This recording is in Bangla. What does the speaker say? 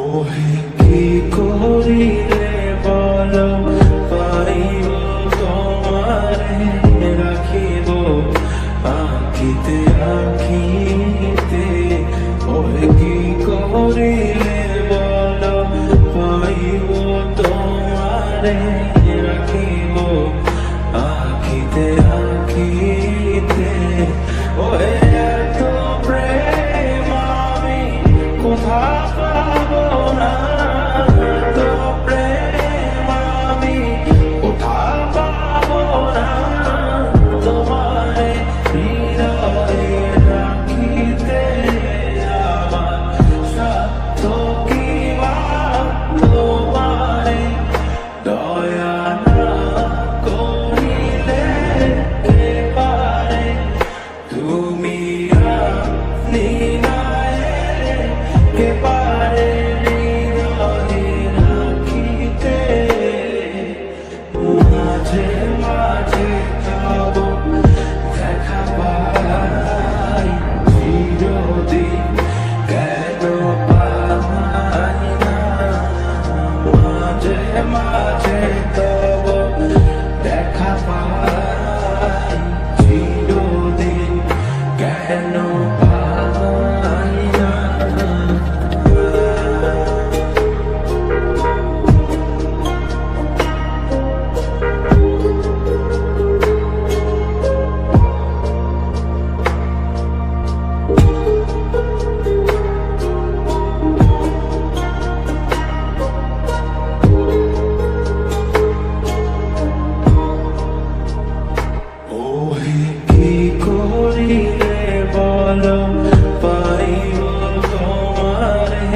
ওহে কি করিলে বলো পাইব তোমারে রাখিব আঁখিতে আঁখিতে। ওহে কি করিলে বলো পাইব তোমারে রাখিব আঁখিতে আঁখিতে। ওহে এত প্রেম আমি কোথা পাবো না, এত প্রেম আমি কোথা পাবো না। তোমারে হৃদয়ে রাখিতে আমার সাধ্য কি বা, তোমারে দয়া না করিলে কে পারে। তুমি আপনি না এলে কে পারে হৃদয়ে রাখিতে। মাঝে মাঝে যাব দেখা পাই চিরদিন কেন পাই না। মাঝে মাঝে তব দেখা পাই চিরদিন কেন পাই না। ওহে কি করিলে বলো পাইব তোমারে